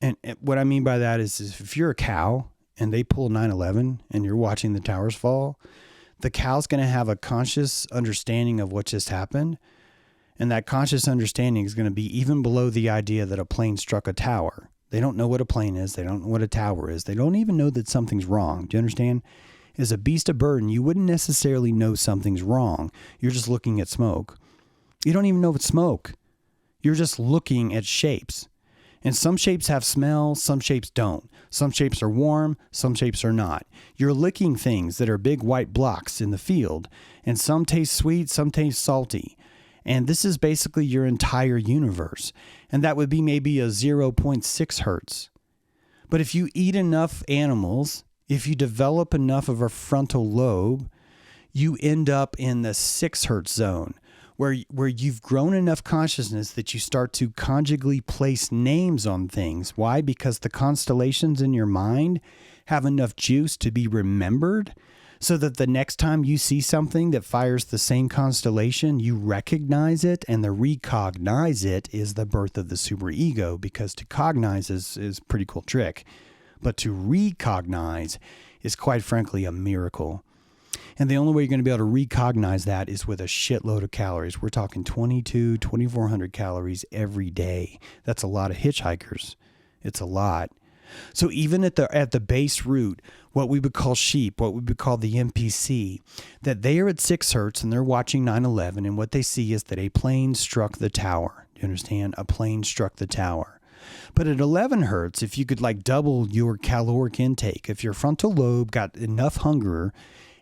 And what I mean by that is if you're a cow and they pull 9/11 and you're watching the towers fall, the cow's going to have a conscious understanding of what just happened. And that conscious understanding is going to be even below the idea that a plane struck a tower. They don't know what a plane is. They don't know what a tower is. They don't even know that something's wrong. Do you understand? As a beast of burden, you wouldn't necessarily know something's wrong. You're just looking at smoke. You don't even know if it's smoke. You're just looking at shapes. And some shapes have smell, some shapes don't. Some shapes are warm, some shapes are not. You're licking things that are big white blocks in the field, and some taste sweet, some taste salty. And this is basically your entire universe. And that would be maybe a 0.6 hertz. But if you eat enough animals, if you develop enough of a frontal lobe, you end up in the 6 hertz zone, where you've grown enough consciousness that you start to conjugally place names on things. Why? Because the constellations in your mind have enough juice to be remembered, so that the next time you see something that fires the same constellation, you recognize it, and the recognize it is the birth of the superego, because to cognize is a pretty cool trick. But to recognize is, quite frankly, a miracle. And the only way you're going to be able to recognize that is with a shitload of calories. We're talking 2,400 calories every day. That's a lot of hitchhikers. It's a lot. So even at the base root, what we would call sheep, what we would call the NPC, that they are at 6 hertz and they're watching 9/11, and what they see is that a plane struck the tower. Do you understand? A plane struck the tower. But at 11 hertz, if you could like double your caloric intake, if your frontal lobe got enough hunger,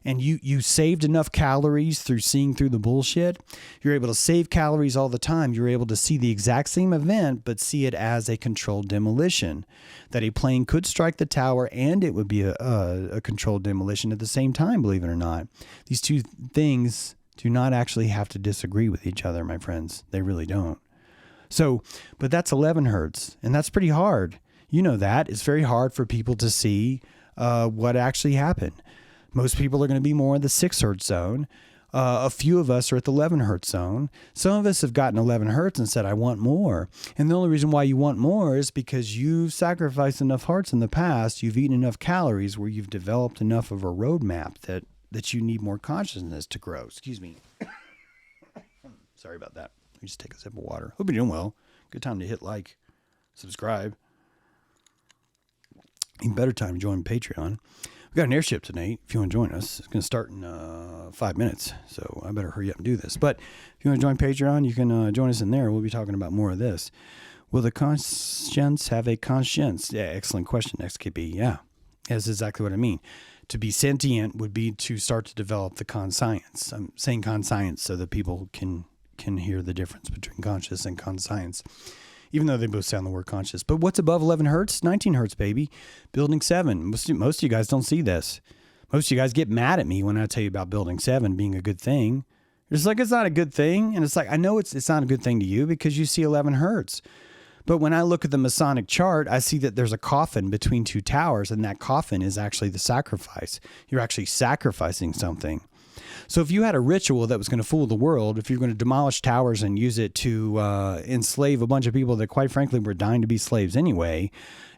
and you saved enough calories through seeing through the bullshit, you're able to save calories all the time. You're able to see the exact same event, but see it as a controlled demolition. That a plane could strike the tower and it would be a controlled demolition at the same time, believe it or not. These two things do not actually have to disagree with each other, my friends. They really don't. So, but that's 11 hertz, and that's pretty hard. You know that. It's very hard for people to see what actually happened. Most people are going to be more in the 6 hertz zone. A few of us are at the 11 hertz zone. Some of us have gotten 11 hertz and said, I want more. And the only reason why you want more is because you've sacrificed enough hearts in the past. You've eaten enough calories where you've developed enough of a roadmap that you need more consciousness to grow. Excuse me. Sorry about that. Let me just take a sip of water. Hope you're doing well. Good time to hit like, subscribe. Even better time to join Patreon. We got an airship tonight. If you want to join us, it's going to start in 5 minutes, so I better hurry up and do this. But if you want to join Patreon, you can join us in there. We'll be talking about more of this. Will the conscience have a conscience? Yeah, excellent question, XKB. Yeah, that's exactly what I mean. To be sentient would be to start to develop the conscience. I'm saying conscience so that people can hear the difference between conscious and conscience, even though they both sound the word conscious. But what's above 11 hertz? 19 hertz, baby. Building 7. Most of you guys don't see this. Most of you guys get mad at me when I tell you about building 7 being a good thing. You're just like, it's not a good thing. And it's like, I know it's not a good thing to you because you see 11 hertz. But when I look at the Masonic chart, I see that there's a coffin between 2 towers, and that coffin is actually the sacrifice. You're actually sacrificing something. So if you had a ritual that was going to fool the world, if you're going to demolish towers and use it to enslave a bunch of people that quite frankly were dying to be slaves anyway,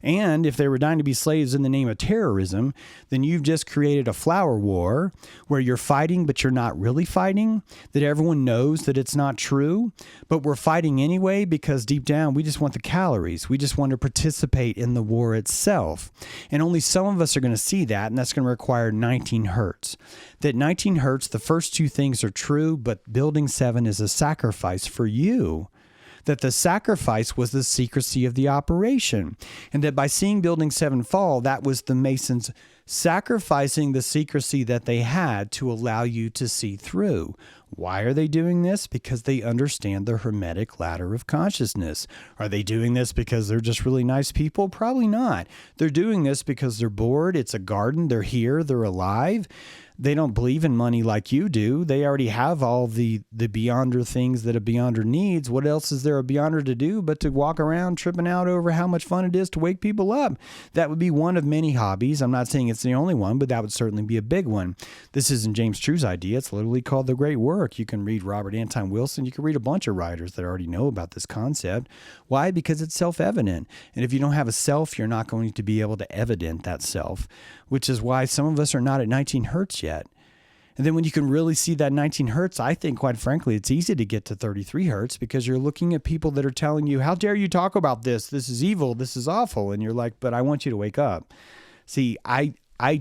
and if they were dying to be slaves in the name of terrorism, then you've just created a flower war where you're fighting, but you're not really fighting, that everyone knows that it's not true, but we're fighting anyway because deep down we just want the calories. We just want to participate in the war itself. And only some of us are going to see that, and that's going to require 19 hertz. That 19 hertz, the first 2 things are true, but building 7 is a sacrifice for you. That the sacrifice was the secrecy of the operation. And that by seeing building 7 fall, that was the Masons sacrificing the secrecy that they had to allow you to see through. Why are they doing this? Because they understand the hermetic ladder of consciousness. Are they doing this because they're just really nice people? Probably not. They're doing this because they're bored. It's a garden. They're here. They're alive. They don't believe in money like you do. They already have all the beyonder things that a beyonder needs. What else is there a beyonder to do but to walk around tripping out over how much fun it is to wake people up? That would be one of many hobbies. I'm not saying it's the only one, but that would certainly be a big one. This isn't James True's idea. It's literally called The Great Work. You can read Robert Anton Wilson. You can read a bunch of writers that already know about this concept. Why? Because it's self-evident. And if you don't have a self, you're not going to be able to evident that self, which is why some of us are not at 19 hertz yet. And then when you can really see that 19 hertz, I think, quite frankly, it's easy to get to 33 hertz because you're looking at people that are telling you, how dare you talk about this? This is evil. This is awful. And you're like, but I want you to wake up. See, I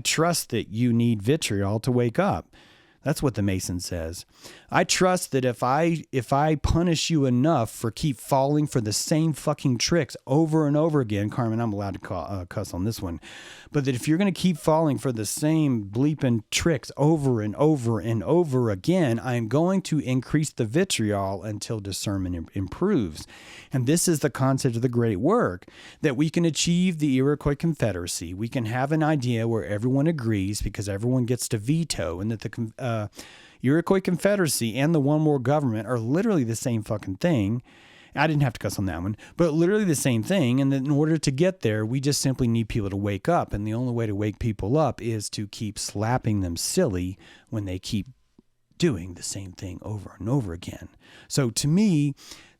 trust that you need vitriol to wake up. That's what the Mason says. I trust that if I punish you enough for keep falling for the same fucking tricks over and over again, Carmen, I'm allowed to cuss on this one, but that if you're going to keep falling for the same bleeping tricks over and over and over again, I am going to increase the vitriol until discernment improves. And this is the concept of the great work, that we can achieve the Iroquois Confederacy. We can have an idea where everyone agrees because everyone gets to veto, and that the Iroquois Confederacy and the one world government are literally the same fucking thing. I didn't have to cuss on that one, but literally the same thing. And that in order to get there, we just simply need people to wake up. And the only way to wake people up is to keep slapping them silly when they keep doing the same thing over and over again. So to me,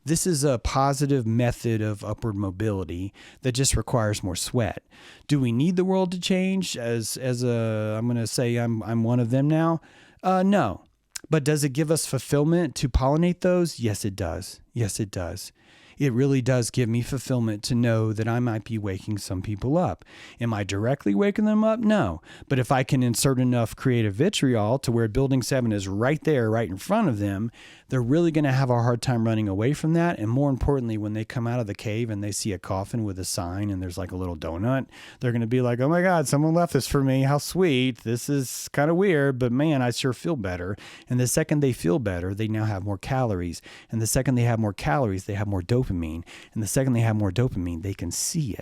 this is a positive method of upward mobility that just requires more sweat. Do we need the world to change? I'm going to say I'm one of them now. No. But does it give us fulfillment to pollinate those? Yes, it does. Yes, it does. It really does give me fulfillment to know that I might be waking some people up. Am I directly waking them up? No. But if I can insert enough creative vitriol to where Building 7 is right there, right in front of them, they're really going to have a hard time running away from that. And more importantly, when they come out of the cave and they see a coffin with a sign and there's like a little donut, they're going to be like, oh my God, someone left this for me. How sweet. This is kind of weird, but man, I sure feel better. And the second they feel better, they now have more calories. And the second they have more calories, they have more dopamine. And the second they have more dopamine, they can see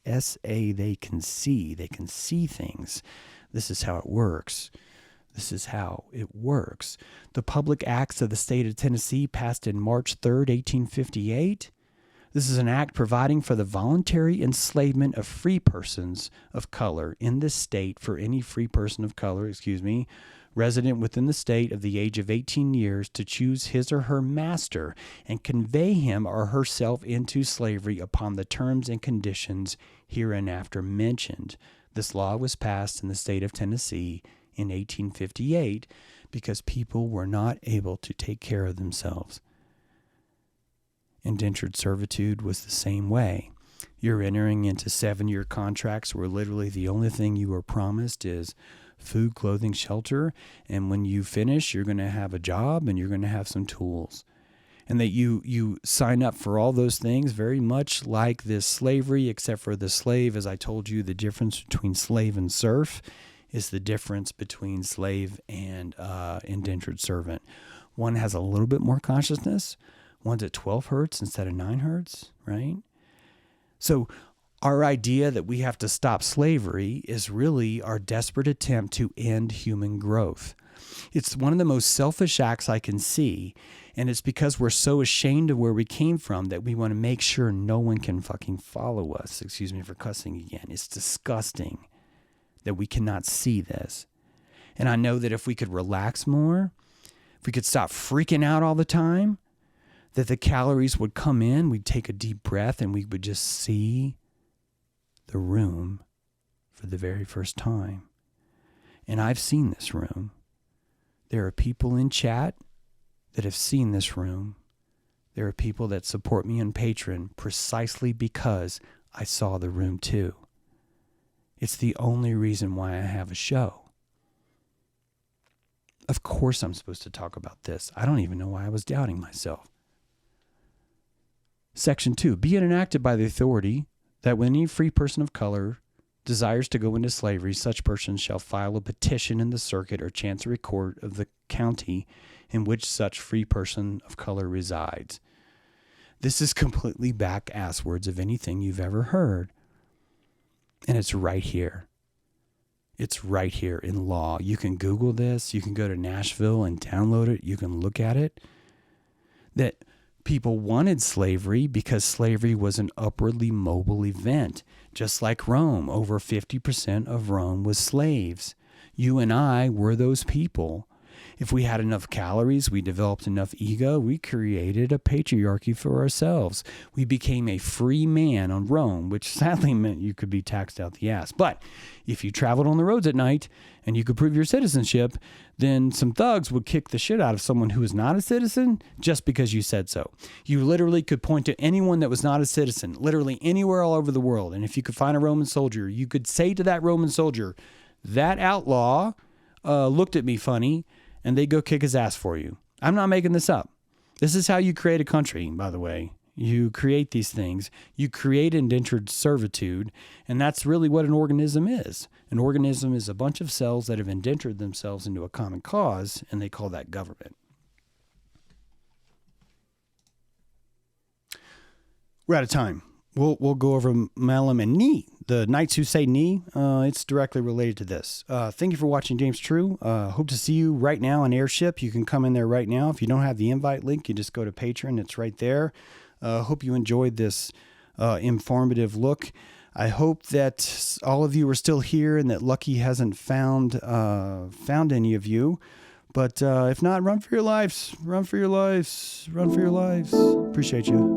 they can see things. This is how it works. This is how it works. The Public Acts of the State of Tennessee passed in March 3rd, 1858. This is an act providing for the voluntary enslavement of free persons of color in this state for any free person of color, resident within the state of the age of 18 years to choose his or her master and convey him or herself into slavery upon the terms and conditions hereinafter mentioned. This law was passed in the state of Tennessee in 1858 because people were not able to take care of themselves. Indentured servitude was the same way. You're entering into 7-year contracts where literally the only thing you are promised is food, clothing, shelter, and when you finish, you're going to have a job and you're going to have some tools. And that you sign up for all those things very much like this slavery, except for the slave, as I told you, the difference between slave and serf is the difference between slave and indentured servant. One has a little bit more consciousness. One's at 12 hertz instead of 9 hertz, right? So our idea that we have to stop slavery is really our desperate attempt to end human growth. It's one of the most selfish acts I can see, and it's because we're so ashamed of where we came from that we want to make sure no one can fucking follow us. Excuse me for cussing again. It's disgusting that we cannot see this. And I know that if we could relax more, if we could stop freaking out all the time, that the calories would come in, we'd take a deep breath, and we would just see the room for the very first time. And I've seen this room. There are people in chat that have seen this room. There are people that support me on Patreon precisely because I saw the room too. It's the only reason why I have a show. Of course I'm supposed to talk about this. I don't even know why I was doubting myself. Section 2, be it enacted by the authority that when any free person of color desires to go into slavery, such person shall file a petition in the circuit or chancery court of the county in which such free person of color resides. This is completely back-ass words of anything you've ever heard. And it's right here. It's right here in law. You can Google this. You can go to Nashville and download it. You can look at it. That people wanted slavery because slavery was an upwardly mobile event. Just like Rome, over 50% of Rome was slaves. You and I were those people. If we had enough calories, we developed enough ego, we created a patriarchy for ourselves. We became a free man on Rome, which sadly meant you could be taxed out the ass. But if you traveled on the roads at night and you could prove your citizenship, then some thugs would kick the shit out of someone who is not a citizen just because you said so. You literally could point to anyone that was not a citizen, literally anywhere all over the world. And if you could find a Roman soldier, you could say to that Roman soldier, that outlaw looked at me funny, and they go kick his ass for you. I'm not making this up. This is how you create a country, by the way. You create these things. You create indentured servitude, and that's really what an organism is. An organism is a bunch of cells that have indentured themselves into a common cause, and they call that government. We're out of time. We'll go over Malum and Ni. The knights who say Ni, it's directly related to this. Thank you for watching James True. Hope to see you right now on Airship. You can come in there right now. If you don't have the invite link, you just go to Patreon. It's right there. Hope you enjoyed this informative look. I hope that all of you are still here and that Lucky hasn't found any of you. But if not, run for your lives. Run for your lives. Run for your lives. Appreciate you.